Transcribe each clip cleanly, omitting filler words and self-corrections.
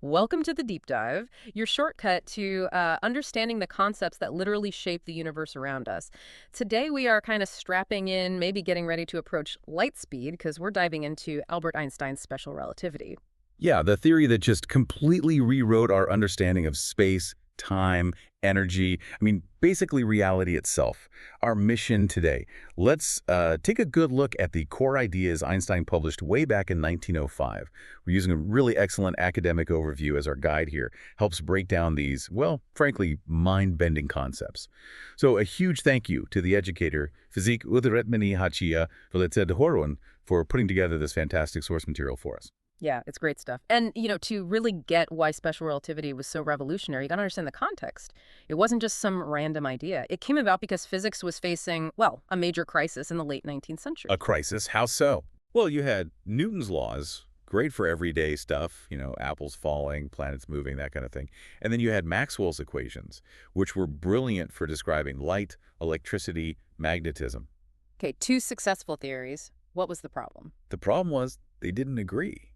Welcome to the Deep Dive, your shortcut to understanding the concepts that literally shape the universe around us. Today, we are kind of strapping in, maybe getting ready to approach light speed, because we're diving into Albert Einstein's special relativity. Yeah, the theory that just completely rewrote our understanding of space, time, energy, basically reality itself. Our mission today. Let's take a good look at the core ideas Einstein published way back in 1905. We're using a really excellent academic overview as our guide here. Helps break down these, well, frankly, mind-bending concepts. So a huge thank you to the educator, Physik Udretmeni Hachia Horon, for putting together this fantastic source material for us. Yeah, it's great stuff. And, to really get why special relativity was so revolutionary, you got to understand the context. It wasn't just some random idea. It came about because physics was facing, well, a major crisis in the late 19th century. A crisis? How so? Well, you had Newton's laws, great for everyday stuff, apples falling, planets moving, that kind of thing. And then you had Maxwell's equations, which were brilliant for describing light, electricity, magnetism. Okay, two successful theories. What was the problem? The problem was they didn't agree.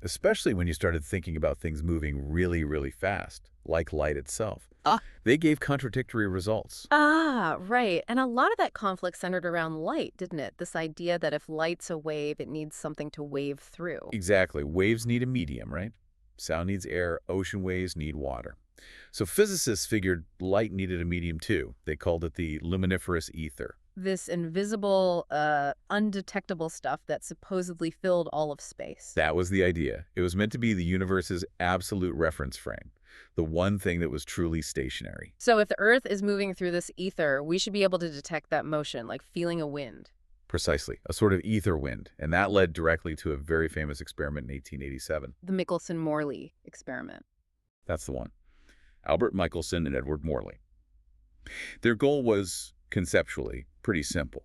Especially when you started thinking about things moving really, really fast, like light itself. They gave contradictory results. Right. And a lot of that conflict centered around light, didn't it? This idea that if light's a wave, it needs something to wave through. Exactly. Waves need a medium, right? Sound needs air. Ocean waves need water. So physicists figured light needed a medium too. They called it the luminiferous ether. This invisible, undetectable stuff that supposedly filled all of space. That was the idea. It was meant to be the universe's absolute reference frame, the one thing that was truly stationary. So if the Earth is moving through this ether, we should be able to detect that motion, like feeling a wind. Precisely, a sort of ether wind, and that led directly to a very famous experiment in 1887. The Michelson-Morley experiment. That's the one. Albert Michelson and Edward Morley. Their goal was, conceptually, pretty simple.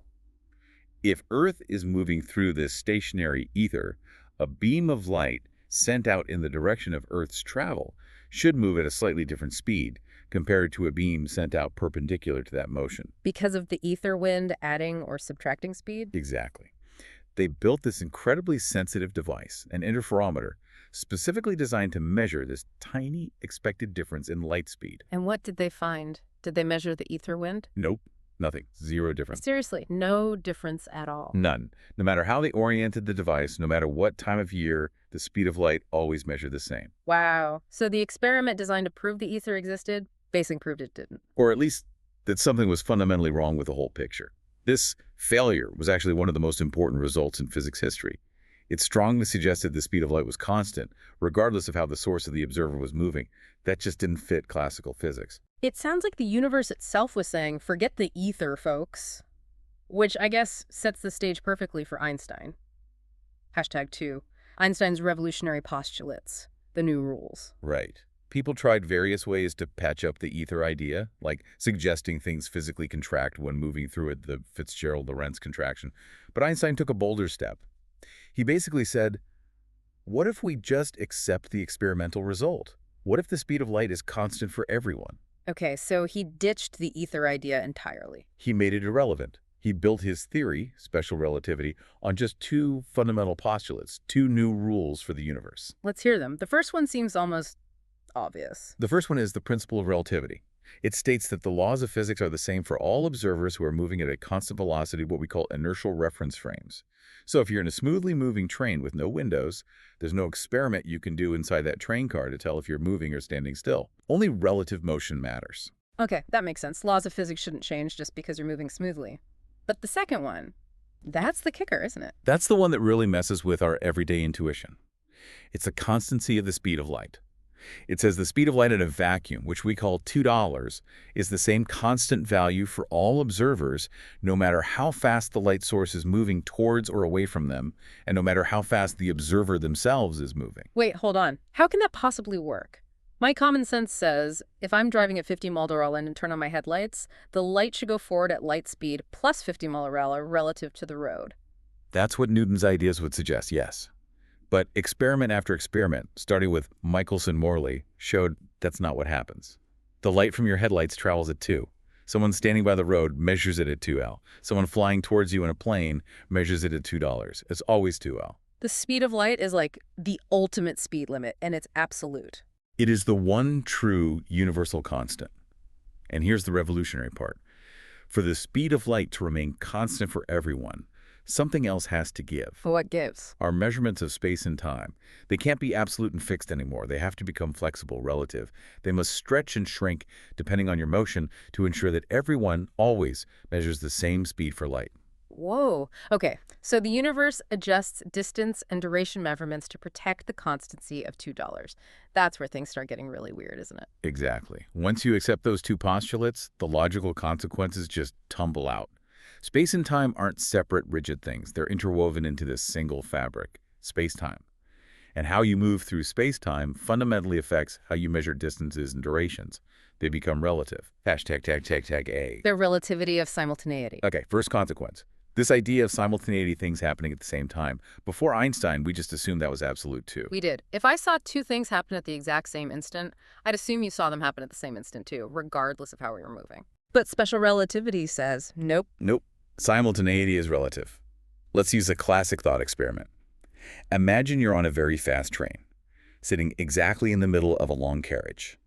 If Earth is moving through this stationary ether, a beam of light sent out in the direction of Earth's travel should move at a slightly different speed compared to a beam sent out perpendicular to that motion. Because of the ether wind adding or subtracting speed? Exactly. They built this incredibly sensitive device, an interferometer, specifically designed to measure this tiny expected difference in light speed. And what did they find? Did they measure the ether wind? Nope. Nothing. Zero difference. Seriously, no difference at all. None. No matter how they oriented the device, no matter what time of year, the speed of light always measured the same. Wow. So the experiment designed to prove the ether existed basically proved it didn't. Or at least that something was fundamentally wrong with the whole picture. This failure was actually one of the most important results in physics history. It strongly suggested the speed of light was constant, regardless of how the source of the observer was moving. That just didn't fit classical physics. It sounds like the universe itself was saying, forget the ether, folks. Which I guess sets the stage perfectly for Einstein. #2. Einstein's revolutionary postulates. The new rules. Right. People tried various ways to patch up the ether idea, like suggesting things physically contract when moving through it, the Fitzgerald-Lorentz contraction. But Einstein took a bolder step. He basically said, what if we just accept the experimental result? What if the speed of light is constant for everyone? Okay, so he ditched the ether idea entirely. He made it irrelevant. He built his theory, special relativity, on just two fundamental postulates, two new rules for the universe. Let's hear them. The first one seems almost obvious. The first one is the principle of relativity. It states that the laws of physics are the same for all observers who are moving at a constant velocity, what we call inertial reference frames. So if you're in a smoothly moving train with no windows, there's no experiment you can do inside that train car to tell if you're moving or standing still. Only relative motion matters. Okay, that makes sense. Laws of physics shouldn't change just because you're moving smoothly. But the second one, that's the kicker, isn't it? That's the one that really messes with our everyday intuition. It's the constancy of the speed of light. It says the speed of light in a vacuum, which we call $2, is the same constant value for all observers, no matter how fast the light source is moving towards or away from them, and no matter how fast the observer themselves is moving. Wait, hold on. How can that possibly work? My common sense says if I'm driving at 50 miles per hour and turn on my headlights, the light should go forward at light speed plus 50 miles per hour relative to the road. That's what Newton's ideas would suggest, yes. But experiment after experiment, starting with Michelson-Morley, showed that's not what happens. The light from your headlights travels at 2. Someone standing by the road measures it at 2L. Someone flying towards you in a plane measures it at $2. It's always 2L. The speed of light is like the ultimate speed limit, and it's absolute. It is the one true universal constant. And here's the revolutionary part. For the speed of light to remain constant for everyone, something else has to give. What gives? Our measurements of space and time. They can't be absolute and fixed anymore. They have to become flexible, relative. They must stretch and shrink depending on your motion to ensure that everyone always measures the same speed for light. Whoa. Okay, so the universe adjusts distance and duration measurements to protect the constancy of $2. That's where things start getting really weird, isn't it? Exactly. Once you accept those two postulates, the logical consequences just tumble out. Space and time aren't separate, rigid things. They're interwoven into this single fabric, space-time. And how you move through space-time fundamentally affects how you measure distances and durations. They become relative. Hashtag tag tag tag A. The relativity of simultaneity. Okay, first consequence. This idea of simultaneity things happening at the same time. Before Einstein, we just assumed that was absolute too. We did. If I saw two things happen at the exact same instant, I'd assume you saw them happen at the same instant too, regardless of how we were moving. But special relativity says, nope. Nope. Simultaneity is relative. Let's use a classic thought experiment. Imagine you're on a very fast train, sitting exactly in the middle of a long carriage.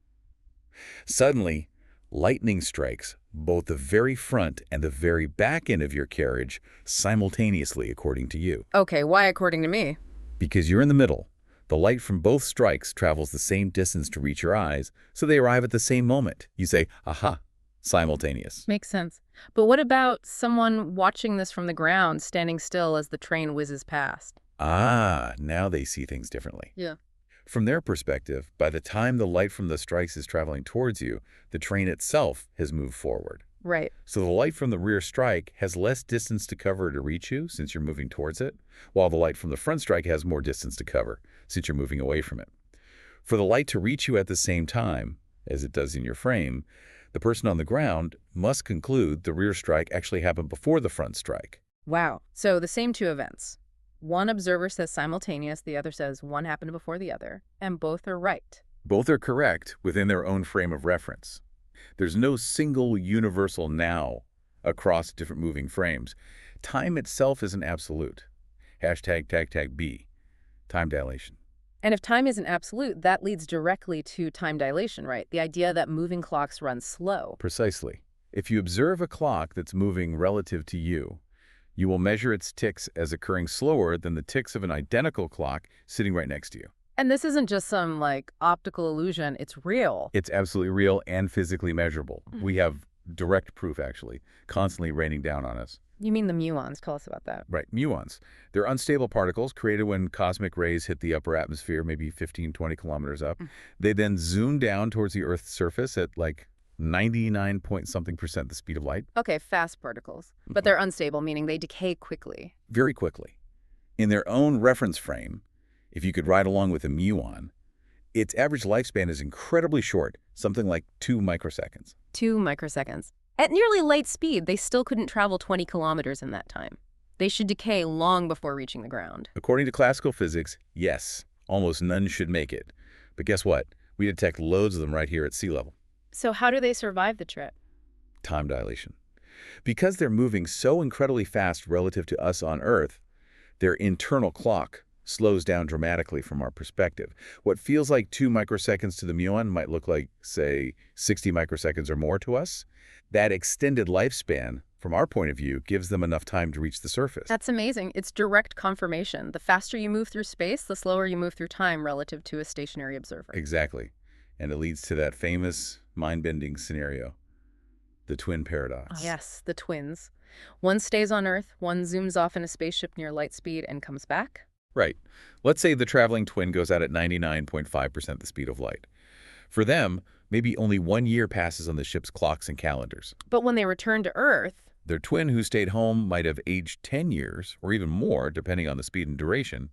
Suddenly, lightning strikes both the very front and the very back end of your carriage simultaneously, according to you. Okay, why according to me? Because you're in the middle, the light from both strikes travels the same distance to reach your eyes, so they arrive at the same moment. You say, aha, simultaneous. Makes sense. But what about someone watching this from the ground, standing still as the train whizzes past? Ah, now they see things differently. Yeah. From their perspective, by the time the light from the strikes is traveling towards you, the train itself has moved forward. Right. So the light from the rear strike has less distance to cover to reach you since you're moving towards it, while the light from the front strike has more distance to cover since you're moving away from it. For the light to reach you at the same time, as it does in your frame, the person on the ground must conclude the rear strike actually happened before the front strike. Wow. So the same two events. One observer says simultaneous, the other says one happened before the other, and both are right. Both are correct within their own frame of reference. There's no single universal now across different moving frames. Time itself isn't absolute. Hashtag tag tag B, time dilation. And if time isn't absolute, that leads directly to time dilation, right? The idea that moving clocks run slow. Precisely. If you observe a clock that's moving relative to you, you will measure its ticks as occurring slower than the ticks of an identical clock sitting right next to you. And this isn't just some, like, optical illusion. It's real. It's absolutely real and physically measurable. We have direct proof, actually, constantly raining down on us. You mean the muons? Tell us about that. Right, muons. They're unstable particles created when cosmic rays hit the upper atmosphere, maybe 15, 20 kilometers up. They then zoom down towards the Earth's surface at like 99 point something percent the speed of light. Okay, fast particles. But they're unstable, meaning they decay quickly. Very quickly. In their own reference frame, if you could ride along with a muon, its average lifespan is incredibly short, something like 2 microseconds. 2 microseconds. At nearly light speed, they still couldn't travel 20 kilometers in that time. They should decay long before reaching the ground. According to classical physics, yes, almost none should make it. But guess what? We detect loads of them right here at sea level. So how do they survive the trip? Time dilation. Because they're moving so incredibly fast relative to us on Earth, their internal clock slows down dramatically from our perspective. What feels like 2 microseconds to the muon might look like, say, 60 microseconds or more to us. That extended lifespan, from our point of view, gives them enough time to reach the surface. That's amazing. It's direct confirmation. The faster you move through space, the slower you move through time relative to a stationary observer. Exactly. And it leads to that famous mind-bending scenario, the twin paradox. Yes, the twins. One stays on Earth, one zooms off in a spaceship near light speed and comes back. Right. Let's say the traveling twin goes out at 99.5% the speed of light. For them, maybe only 1 year passes on the ship's clocks and calendars. But when they return to Earth, Their twin who stayed home might have aged 10 years, or even more, depending on the speed and duration,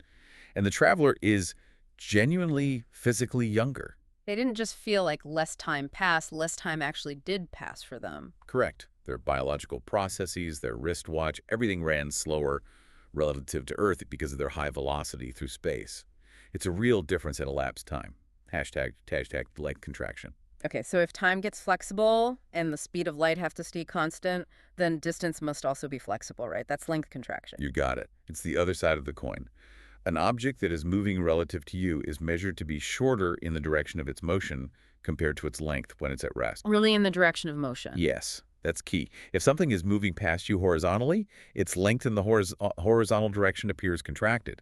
and the traveler is genuinely physically younger. they didn't just feel like less time passed, less time actually did pass for them. Correct. Their biological processes, their wristwatch, everything ran slower relative to Earth because of their high velocity through space. It's a real difference in elapsed time. Hashtag light contraction. Okay, so if time gets flexible and the speed of light have to stay constant, then distance must also be flexible, right? That's length contraction. You got it. It's the other side of the coin. An object that is moving relative to you is measured to be shorter in the direction of its motion compared to its length when it's at rest. Really in the direction of motion. Yes, that's key. If something is moving past you horizontally, its length in the horizontal direction appears contracted,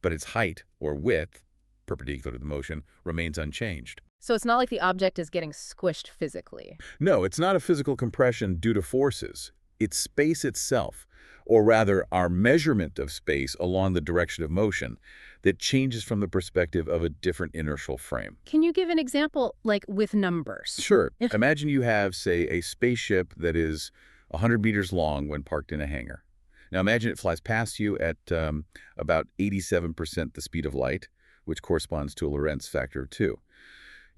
but its height or width, perpendicular to the motion, remains unchanged. So it's not like the object is getting squished physically. No, it's not a physical compression due to forces. It's space itself, or rather our measurement of space along the direction of motion, that changes from the perspective of a different inertial frame. Can you give an example, like with numbers? Sure. Imagine you have, say, a spaceship that is 100 meters long when parked in a hangar. Now imagine it flies past you at about 87% the speed of light, which corresponds to a Lorentz factor of 2.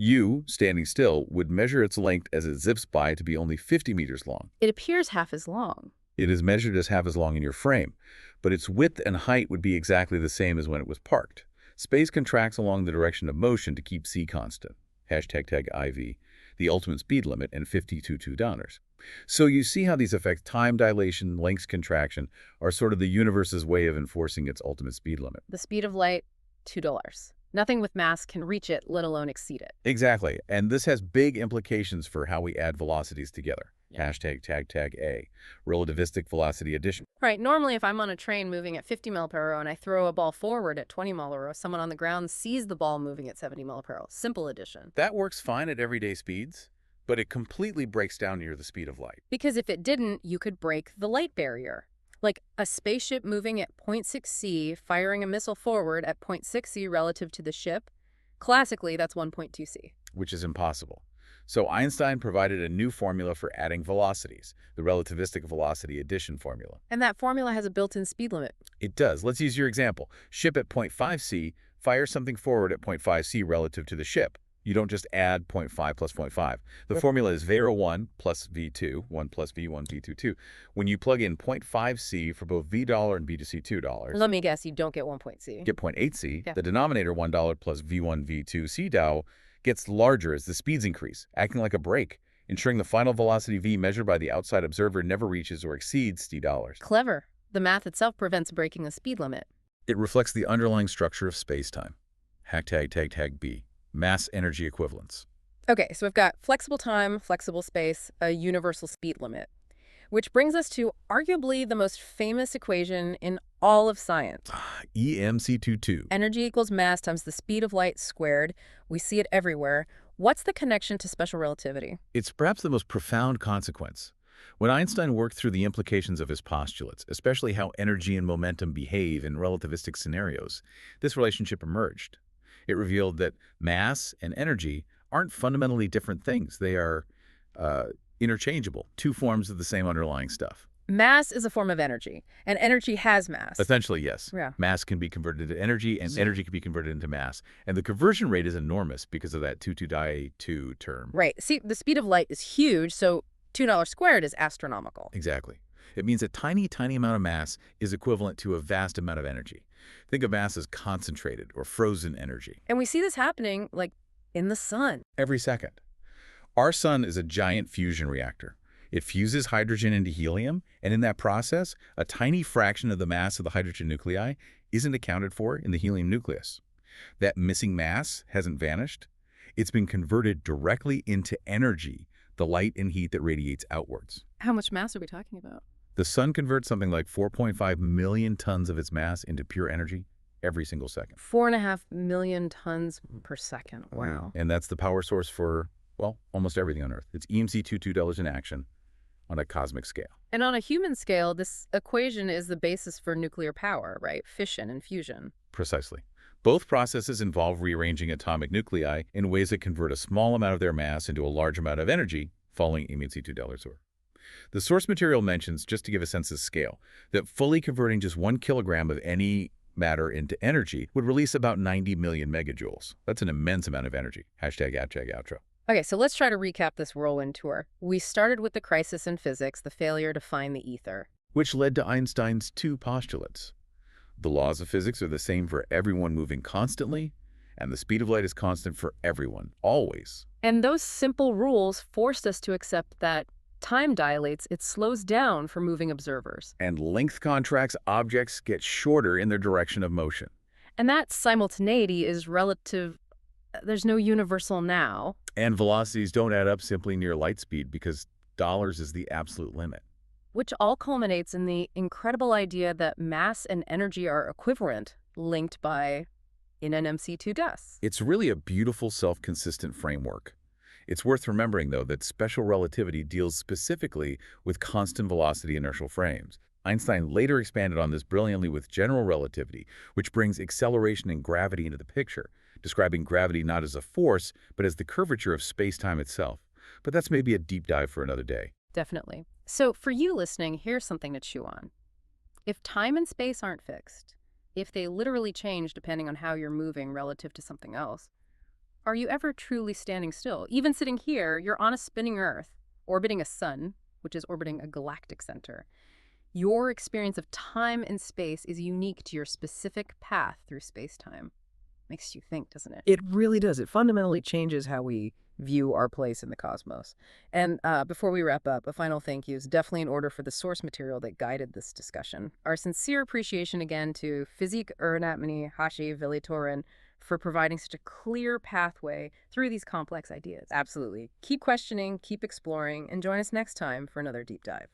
You, standing still, would measure its length as it zips by to be only 50 meters long. It appears half as long. It is measured as half as long in your frame, but its width and height would be exactly the same as when it was parked. Space contracts along the direction of motion to keep c constant, #IV, the ultimate speed limit, and 52 dollars. So you see how these affect time dilation, length contraction, are sort of the universe's way of enforcing its ultimate speed limit. The speed of light, $2. Nothing with mass can reach it, let alone exceed it. Exactly, and this has big implications for how we add velocities together. Yeah. #A, relativistic velocity addition. Right, normally if I'm on a train moving at 50 mile per hour and I throw a ball forward at 20 mile per hour, someone on the ground sees the ball moving at 70 mile per hour. Simple addition. That works fine at everyday speeds, but it completely breaks down near the speed of light. Because if it didn't, you could break the light barrier. Like a spaceship moving at 0.6 c, firing a missile forward at 0.6 c relative to the ship. Classically, that's 1.2 c. Which is impossible. So Einstein provided a new formula for adding velocities, the relativistic velocity addition formula. And that formula has a built-in speed limit. It does. Let's use your example. Ship at 0.5 c, fire something forward at 0.5 c relative to the ship. You don't just add 0.5 plus 0.5. The formula is V1 plus V2, 1 plus V1, V2, 2. When you plug in 0.5 c for both $V and B2C $2, Let me guess, you don't get 1.0 c. get 0.8 c, Yeah. the denominator $1 plus V1, V2, C Dow gets larger as the speeds increase, acting like a brake, ensuring the final velocity V measured by the outside observer never reaches or exceeds $. Clever. The math itself prevents breaking the speed limit. It reflects the underlying structure of space-time. #B. Mass-energy equivalence. Okay, so we've got flexible time, flexible space, a universal speed limit. Which brings us to arguably the most famous equation in all of science. EMC22. Energy equals mass times the speed of light squared. We see it everywhere. What's the connection to special relativity? It's perhaps the most profound consequence. When Einstein worked through the implications of his postulates, especially how energy and momentum behave in relativistic scenarios, this relationship emerged. It revealed that mass and energy aren't fundamentally different things. They are interchangeable, two forms of the same underlying stuff. Mass is a form of energy, and energy has mass. Essentially, yes. Yeah. Mass can be converted into energy, and energy can be converted into mass. And the conversion rate is enormous because of that 2 term. Right. See, the speed of light is huge, so $2 squared is astronomical. Exactly. It means a tiny, tiny amount of mass is equivalent to a vast amount of energy. Think of mass as concentrated or frozen energy. And we see this happening, like, in the sun. Every second. Our sun is a giant fusion reactor. It fuses hydrogen into helium, and in that process, a tiny fraction of the mass of the hydrogen nuclei isn't accounted for in the helium nucleus. That missing mass hasn't vanished. It's been converted directly into energy, the light and heat that radiates outwards. How much mass are we talking about? The sun converts something like 4.5 million tons of its mass into pure energy every single second. 4.5 million tons per second. Wow. And that's the power source for, well, almost everything on Earth. It's EMC22 in action on a cosmic scale. And on a human scale, this equation is the basis for nuclear power, right? Fission and fusion. Precisely. Both processes involve rearranging atomic nuclei in ways that convert a small amount of their mass into a large amount of energy, following EMC2 order. The source material mentions, just to give a sense of scale, that fully converting just 1 kilogram of any matter into energy would release about 90 million megajoules. That's an immense amount of energy. #outro. Okay, so let's try to recap this whirlwind tour. We started with the crisis in physics, the failure to find the ether. Which led to Einstein's two postulates. The laws of physics are the same for everyone moving constantly, and the speed of light is constant for everyone, always. And those simple rules forced us to accept that time dilates, it slows down for moving observers. And length contracts objects get shorter in their direction of motion. And that simultaneity is relative. There's no universal now, And velocities don't add up simply near light speed because dollars is the absolute limit. which all culminates in the incredible idea that mass and energy are equivalent, linked by in an MC2 dust. It's really a beautiful self-consistent framework. It's worth remembering, though, that special relativity deals specifically with constant velocity inertial frames. Einstein later expanded on this brilliantly with general relativity, which brings acceleration and gravity into the picture, describing gravity not as a force, but as the curvature of space-time itself. But that's maybe a deep dive for another day. Definitely. So for you listening, here's something to chew on. If time and space aren't fixed, if they literally change depending on how you're moving relative to something else, are you ever truly standing still? Even sitting here, you're on a spinning Earth, orbiting a sun, which is orbiting a galactic center. Your experience of time and space is unique to your specific path through space-time. Makes you think, doesn't it? It really does. It fundamentally changes how we view our place in the cosmos. And before we wrap up, a final thank you is definitely in order for the source material that guided this discussion. Our sincere appreciation again to Physique Ernatmani Hashi Vilitorin for providing such a clear pathway through these complex ideas. Absolutely. Keep questioning, keep exploring, and join us next time for another deep dive.